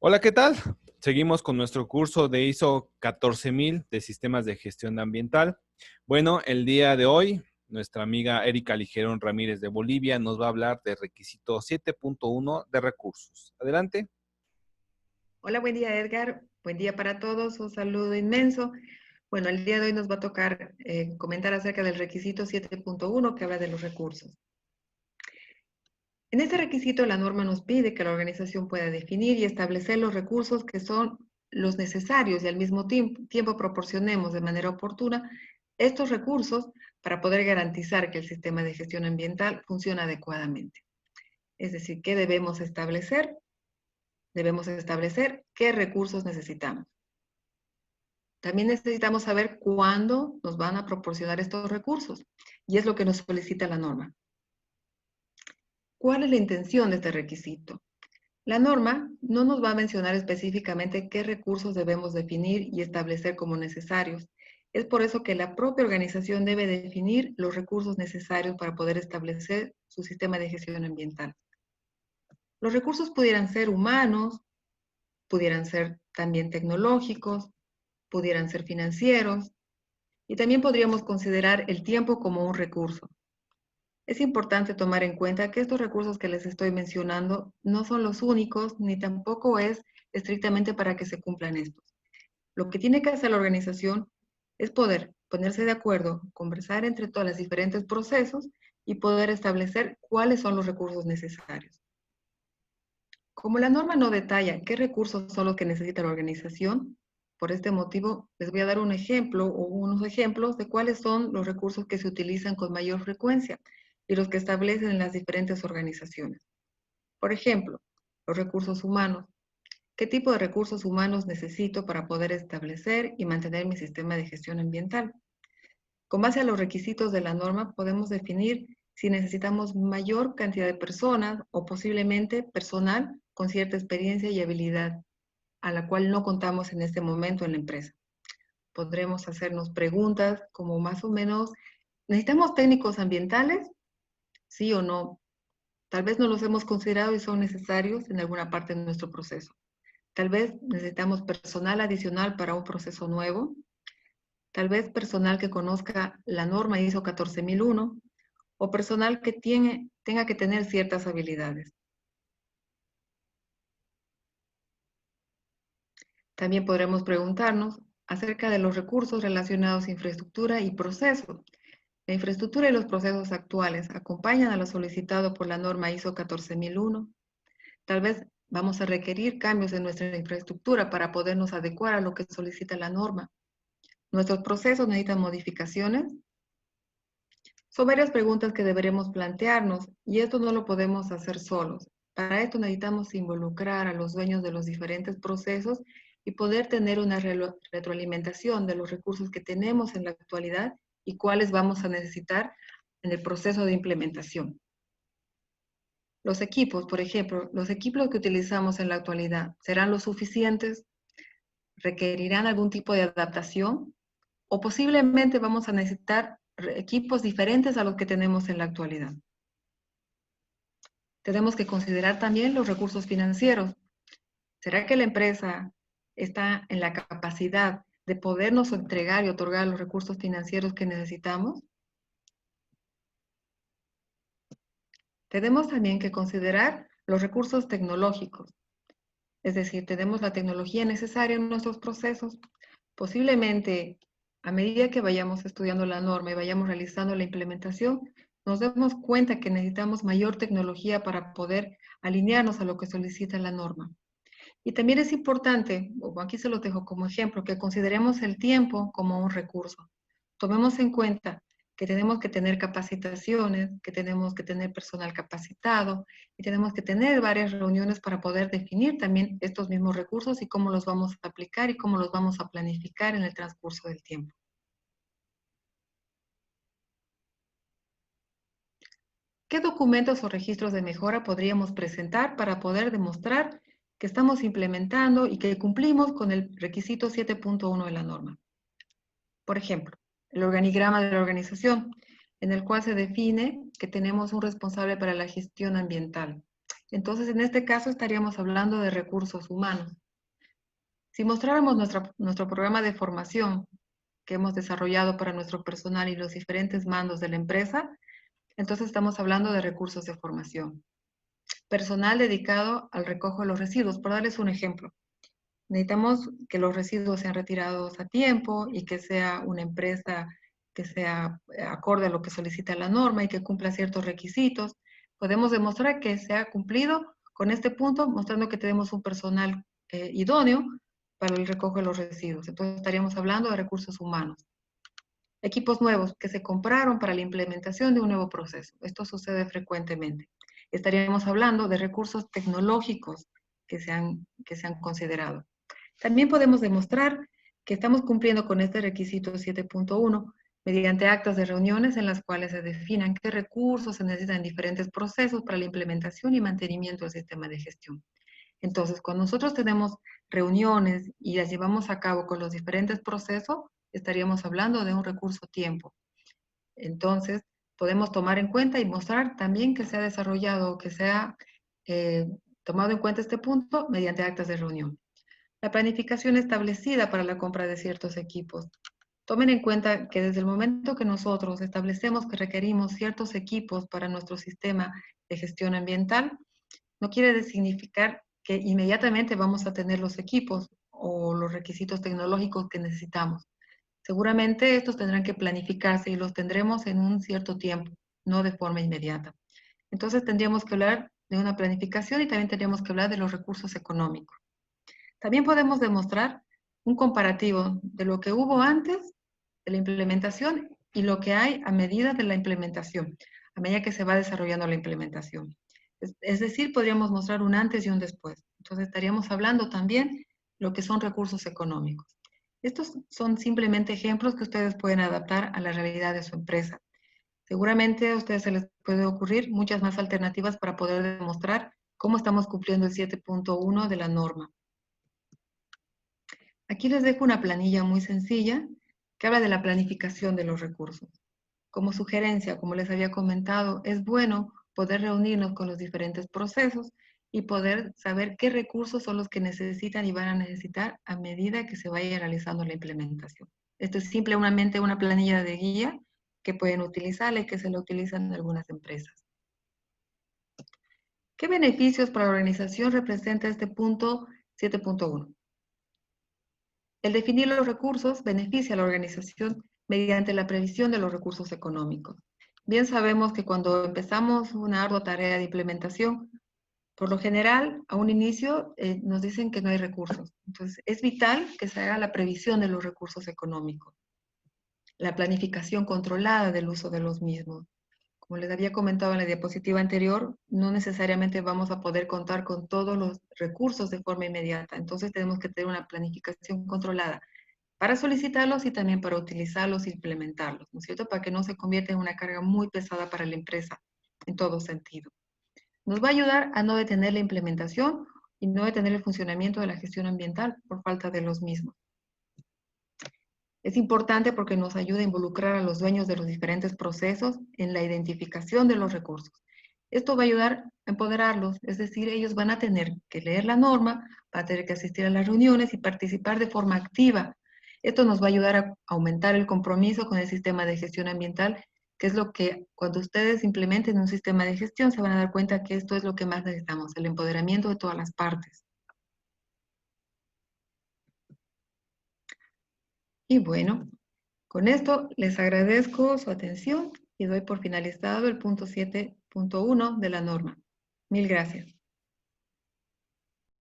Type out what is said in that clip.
Hola, ¿qué tal? Seguimos con nuestro curso de ISO 14000 de Sistemas de Gestión Ambiental. Bueno, el día de hoy, nuestra amiga Erika Ligerón Ramírez de Bolivia nos va a hablar de requisito 7.1 de recursos. Adelante. Hola, buen día Edgar, buen día para todos, un saludo inmenso. Bueno, el día de hoy nos va a tocar comentar acerca del requisito 7.1 que habla de los recursos. En este requisito la norma nos pide que la organización pueda definir y establecer los recursos que son los necesarios y al mismo tiempo proporcionemos de manera oportuna estos recursos para poder garantizar que el sistema de gestión ambiental funcione adecuadamente. Es decir, ¿qué debemos establecer? Debemos establecer qué recursos necesitamos. También necesitamos saber cuándo nos van a proporcionar estos recursos, y es lo que nos solicita la norma. ¿Cuál es la intención de este requisito? La norma no nos va a mencionar específicamente qué recursos debemos definir y establecer como necesarios. Es por eso que la propia organización debe definir los recursos necesarios para poder establecer su sistema de gestión ambiental. Los recursos pudieran ser humanos, pudieran ser también tecnológicos, pudieran ser financieros, y también podríamos considerar el tiempo como un recurso. Es importante tomar en cuenta que estos recursos que les estoy mencionando no son los únicos, ni tampoco es estrictamente para que se cumplan estos. Lo que tiene que hacer la organización es poder ponerse de acuerdo, conversar entre todos los diferentes procesos y poder establecer cuáles son los recursos necesarios. Como la norma no detalla qué recursos son los que necesita la organización, por este motivo les voy a dar un ejemplo o unos ejemplos de cuáles son los recursos que se utilizan con mayor frecuencia y los que establecen en las diferentes organizaciones. Por ejemplo, los recursos humanos. ¿Qué tipo de recursos humanos necesito para poder establecer y mantener mi sistema de gestión ambiental? Con base a los requisitos de la norma, podemos definir si necesitamos mayor cantidad de personas o posiblemente personal con cierta experiencia y habilidad, a la cual no contamos en este momento en la empresa. Podremos hacernos preguntas como más o menos, ¿necesitamos técnicos ambientales? ¿Sí o no? Tal vez no los hemos considerado y son necesarios en alguna parte de nuestro proceso. Tal vez necesitamos personal adicional para un proceso nuevo. Tal vez personal que conozca la norma ISO 14001 o personal que tenga que tener ciertas habilidades. También podremos preguntarnos acerca de los recursos relacionados a infraestructura y proceso. La infraestructura y los procesos actuales acompañan a lo solicitado por la norma ISO 14001. Tal vez vamos a requerir cambios en nuestra infraestructura para podernos adecuar a lo que solicita la norma. ¿Nuestros procesos necesitan modificaciones? Son varias preguntas que deberemos plantearnos y esto no lo podemos hacer solos. Para esto necesitamos involucrar a los dueños de los diferentes procesos y poder tener una retroalimentación de los recursos que tenemos en la actualidad y cuáles vamos a necesitar en el proceso de implementación. Los equipos, por ejemplo, los equipos que utilizamos en la actualidad, ¿serán los suficientes? ¿Requerirán algún tipo de adaptación? ¿O posiblemente vamos a necesitar equipos diferentes a los que tenemos en la actualidad? Tenemos que considerar también los recursos financieros. ¿Será que la empresa está en la capacidad de podernos entregar y otorgar los recursos financieros que necesitamos? Tenemos también que considerar los recursos tecnológicos. Es decir, tenemos la tecnología necesaria en nuestros procesos. Posiblemente, a medida que vayamos estudiando la norma y vayamos realizando la implementación, nos demos cuenta que necesitamos mayor tecnología para poder alinearnos a lo que solicita la norma. Y también es importante, o aquí se los dejo como ejemplo, que consideremos el tiempo como un recurso. Tomemos en cuenta que tenemos que tener capacitaciones, que tenemos que tener personal capacitado y tenemos que tener varias reuniones para poder definir también estos mismos recursos y cómo los vamos a aplicar y cómo los vamos a planificar en el transcurso del tiempo. ¿Qué documentos o registros de mejora podríamos presentar para poder demostrar que estamos implementando y que cumplimos con el requisito 7.1 de la norma? Por ejemplo, el organigrama de la organización, en el cual se define que tenemos un responsable para la gestión ambiental. Entonces, en este caso estaríamos hablando de recursos humanos. Si mostráramos nuestro programa de formación que hemos desarrollado para nuestro personal y los diferentes mandos de la empresa, entonces estamos hablando de recursos de formación. Personal dedicado al recojo de los residuos, por darles un ejemplo. Necesitamos que los residuos sean retirados a tiempo y que sea una empresa que sea acorde a lo que solicita la norma y que cumpla ciertos requisitos. Podemos demostrar que se ha cumplido con este punto, mostrando que tenemos un personal idóneo para el recojo de los residuos. Entonces estaríamos hablando de recursos humanos. Equipos nuevos que se compraron para la implementación de un nuevo proceso. Esto sucede frecuentemente. Estaríamos hablando de recursos tecnológicos que se han considerado. También podemos demostrar que estamos cumpliendo con este requisito 7.1 mediante actas de reuniones en las cuales se definan qué recursos se necesitan en diferentes procesos para la implementación y mantenimiento del sistema de gestión. Entonces, cuando nosotros tenemos reuniones y las llevamos a cabo con los diferentes procesos, estaríamos hablando de un recurso tiempo. Entonces, podemos tomar en cuenta y mostrar también que se ha desarrollado, que se ha tomado en cuenta este punto mediante actas de reunión. La planificación establecida para la compra de ciertos equipos. Tomen en cuenta que desde el momento que nosotros establecemos que requerimos ciertos equipos para nuestro sistema de gestión ambiental, no quiere significar que inmediatamente vamos a tener los equipos o los requisitos tecnológicos que necesitamos. Seguramente estos tendrán que planificarse y los tendremos en un cierto tiempo, no de forma inmediata. Entonces tendríamos que hablar de una planificación y también tendríamos que hablar de los recursos económicos. También podemos demostrar un comparativo de lo que hubo antes de la implementación y lo que hay a medida de la implementación, a medida que se va desarrollando la implementación. Es decir, podríamos mostrar un antes y un después. Entonces estaríamos hablando también lo que son recursos económicos. Estos son simplemente ejemplos que ustedes pueden adaptar a la realidad de su empresa. Seguramente a ustedes se les puede ocurrir muchas más alternativas para poder demostrar cómo estamos cumpliendo el 7.1 de la norma. Aquí les dejo una planilla muy sencilla que habla de la planificación de los recursos. Como sugerencia, como les había comentado, es bueno poder reunirnos con los diferentes procesos y poder saber qué recursos son los que necesitan y van a necesitar a medida que se vaya realizando la implementación. Esto es simplemente una planilla de guía que pueden utilizarla y que se la utilizan en algunas empresas. ¿Qué beneficios para la organización representa este punto 7.1? El definir los recursos beneficia a la organización mediante la previsión de los recursos económicos. Bien sabemos que cuando empezamos una ardua tarea de implementación, por lo general, a un inicio nos dicen que no hay recursos. Entonces, es vital que se haga la previsión de los recursos económicos, la planificación controlada del uso de los mismos. Como les había comentado en la diapositiva anterior, no necesariamente vamos a poder contar con todos los recursos de forma inmediata. Entonces tenemos que tener una planificación controlada para solicitarlos y también para utilizarlos e implementarlos, ¿no es cierto? Para que no se convierta en una carga muy pesada para la empresa en todo sentido. Nos va a ayudar a no detener la implementación y no detener el funcionamiento de la gestión ambiental por falta de los mismos. Es importante porque nos ayuda a involucrar a los dueños de los diferentes procesos en la identificación de los recursos. Esto va a ayudar a empoderarlos, es decir, ellos van a tener que leer la norma, van a tener que asistir a las reuniones y participar de forma activa. Esto nos va a ayudar a aumentar el compromiso con el sistema de gestión ambiental, que es lo que cuando ustedes implementen un sistema de gestión se van a dar cuenta que esto es lo que más necesitamos, el empoderamiento de todas las partes. Y bueno, con esto les agradezco su atención y doy por finalizado el punto 7.1 de la norma. Mil gracias.